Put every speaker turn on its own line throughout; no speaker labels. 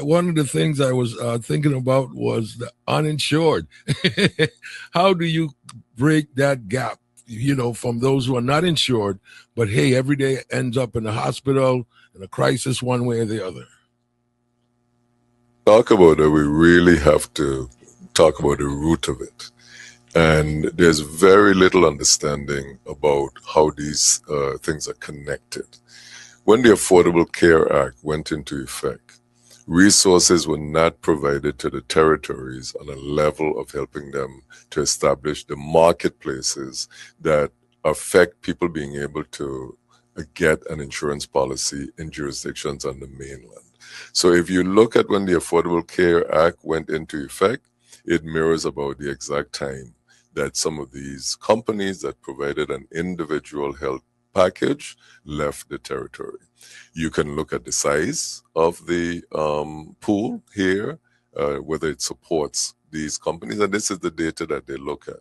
One of the things I was thinking about was the uninsured. How do you break that gap? From those who are not insured, but hey, every day ends up in a hospital in a crisis one way or the other.
Talk about it, we really have to talk about the root of it. And there's very little understanding about how these things are connected. When the Affordable Care Act went into effect, resources were not provided to the territories on a level of helping them to establish the marketplaces that affect people being able to get an insurance policy in jurisdictions on the mainland. So if you look at when the Affordable Care Act went into effect, it mirrors about the exact time that some of these companies that provided an individual health package left the territory. You can look at the size of the pool here, whether it supports these companies, and this is the data that they look at.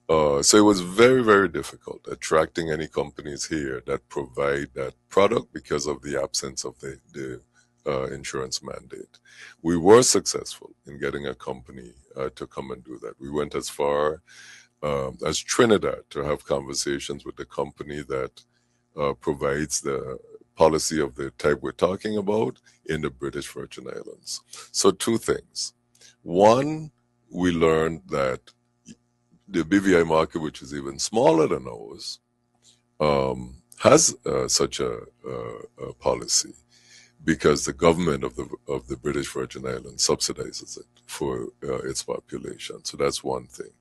So it was very, very difficult attracting any companies here that provide that product because of the absence of the insurance mandate. We were successful in getting a company to come and do that. We went as far as Trinidad to have conversations with the company that provides the policy of the type we're talking about in the British Virgin Islands. So, two things. One, we learned that the BVI market, which is even smaller than ours, has such a policy because the government of the British Virgin Islands subsidizes it for its population. So that's one thing.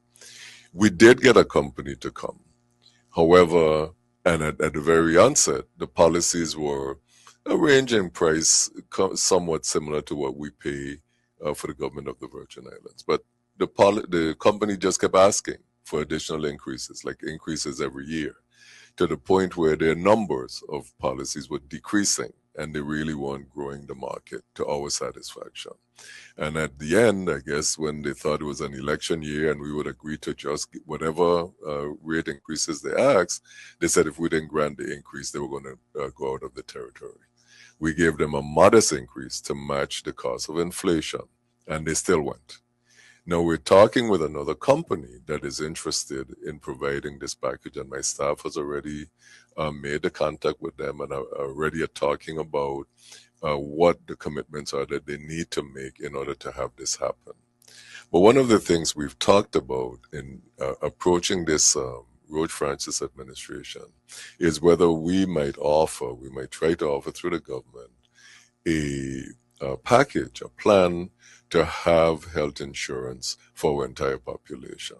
We did get a company to come. However, and at the very onset, the policies were a range in price somewhat similar to what we pay for the government of the Virgin Islands. But the company just kept asking for additional increases, like increases every year, to the point where their numbers of policies were decreasing and they really weren't growing the market to our satisfaction. And at the end, I guess, when they thought it was an election year and we would agree to just whatever rate increases they asked, they said if we didn't grant the increase, they were going to go out of the territory. We gave them a modest increase to match the cost of inflation, and they still went. Now we're talking with another company that is interested in providing this package, and my staff has already made the contact with them and are already talking about what the commitments are that they need to make in order to have this happen. But one of the things we've talked about in approaching this Roach Francis administration is whether we might try to offer through the government a package, a plan to have health insurance for our entire population,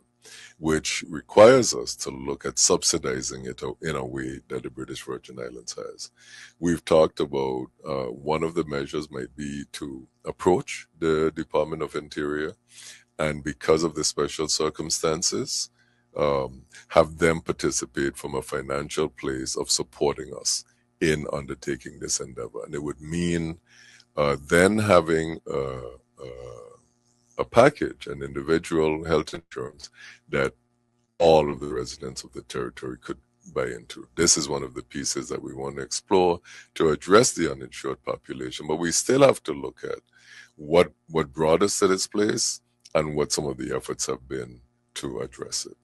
which requires us to look at subsidizing it in a way that the British Virgin Islands has. We've talked about one of the measures might be to approach the Department of Interior and, because of the special circumstances, have them participate from a financial place of supporting us in undertaking this endeavor. And it would mean then having a package, an individual health insurance that all of the residents of the territory could buy into. This is one of the pieces that we want to explore to address the uninsured population. But we still have to look at what brought us to this place and what some of the efforts have been to address it.